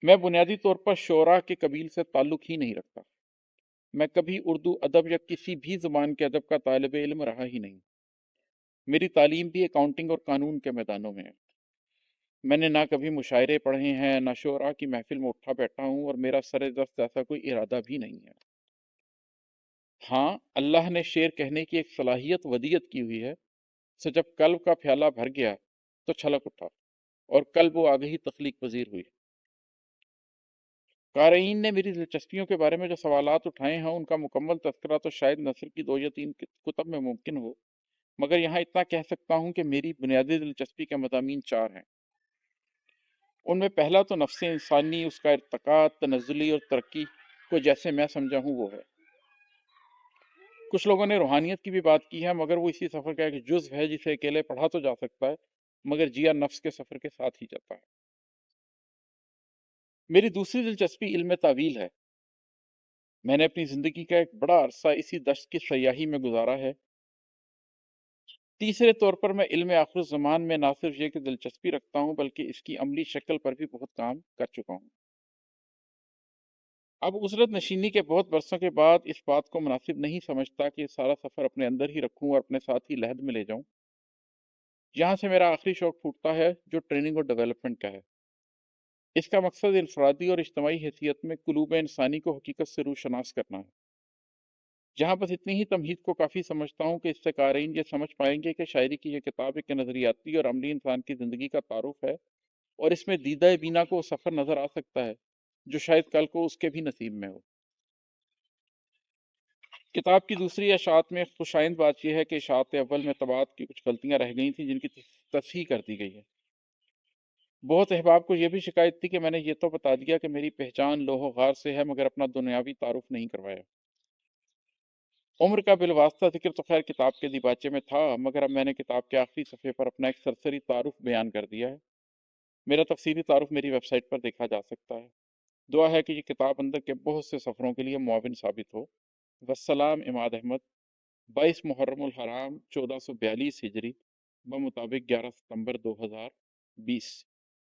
میں بنیادی طور پر شعراء کے قبیل سے تعلق ہی نہیں رکھتا۔ میں کبھی اردو ادب یا کسی بھی زبان کے ادب کا طالب علم رہا ہی نہیں۔ میری تعلیم بھی اکاؤنٹنگ اور قانون کے میدانوں میں ہے۔ میں نے نہ کبھی مشاعرے پڑھے ہیں، نہ شعراء کی محفل میں اٹھا بیٹھا ہوں، اور میرا سر دست ایسا کوئی ارادہ بھی نہیں ہے۔ ہاں، اللہ نے شعر کہنے کی ایک صلاحیت ودیعت کی ہوئی ہے، سو جب قلب کا پیالہ بھر گیا تو چھلک اٹھا، اور قلب و آگہی تخلیق پذیر ہوئی۔ قارئین نے میری دلچسپیوں کے بارے میں جو سوالات اٹھائے ہیں ان کا مکمل تذکرہ تو شاید نثر کی 2 یا 3 کتب میں ممکن ہو، مگر یہاں اتنا کہہ سکتا ہوں کہ میری بنیادی دلچسپی کے مضامین 4 ہیں۔ ان میں پہلا تو نفس انسانی، اس کا ارتقاء، تنزلی اور ترقی کو جیسے میں سمجھا ہوں وہ ہے۔ کچھ لوگوں نے روحانیت کی بھی بات کی ہے، مگر وہ اسی سفر کا ایک جزو ہے جسے اکیلے پڑھا تو جا سکتا ہے، مگر جیا نفس کے سفر کے ساتھ ہی جاتا ہے۔ میری دوسری دلچسپی علم تعویل ہے۔ میں نے اپنی زندگی کا ایک بڑا عرصہ اسی دشت کی سیاحی میں گزارا ہے۔ تیسرے طور پر میں علم آخر الزمان میں نہ صرف یہ کہ دلچسپی رکھتا ہوں بلکہ اس کی عملی شکل پر بھی بہت کام کر چکا ہوں۔ اب اسرت نشینی کے بہت برسوں کے بعد اس بات کو مناسب نہیں سمجھتا کہ سارا سفر اپنے اندر ہی رکھوں اور اپنے ساتھ ہی لحد میں لے جاؤں۔ یہاں سے میرا آخری شوق پھوٹتا ہے جو ٹریننگ اور ڈیولپمنٹ کا ہے۔ اس کا مقصد انفرادی اور اجتماعی حیثیت میں قلوب انسانی کو حقیقت سے روشناس کرنا ہے۔ جہاں بس اتنی ہی تمہید کو کافی سمجھتا ہوں کہ اس سے قارئین یہ سمجھ پائیں گے کہ شاعری کی یہ کتاب ایک نظریاتی اور عملی انسان کی زندگی کا تعارف ہے، اور اس میں دیدہ بینا کو وہ سفر نظر آ سکتا ہے جو شاید کل کو اس کے بھی نصیب میں ہو۔ کتاب کی دوسری اشاعت میں خوشائند بات یہ ہے کہ اشاعت اول میں طباعت کی کچھ غلطیاں رہ گئی تھیں جن کی تصحیح کر دی گئی ہے۔ بہت احباب کو یہ بھی شکایت تھی کہ میں نے یہ تو بتا دیا کہ میری پہچان لوح و غار سے ہے، مگر اپنا دنیاوی تعارف نہیں کروایا۔ عمر کا بالواسطہ ذکر تو خیر کتاب کے دیباچے میں تھا، مگر اب میں نے کتاب کے آخری صفحے پر اپنا ایک سرسری تعارف بیان کر دیا ہے۔ میرا تفصیلی تعارف میری ویب سائٹ پر دیکھا جا سکتا ہے۔ دعا ہے کہ یہ کتاب اندر کے بہت سے سفروں کے لیے معاون ثابت ہو۔ والسلام، اماد احمد، 22 محرم الحرام 1442 ہجری بمطابق 11 ستمبر 2020۔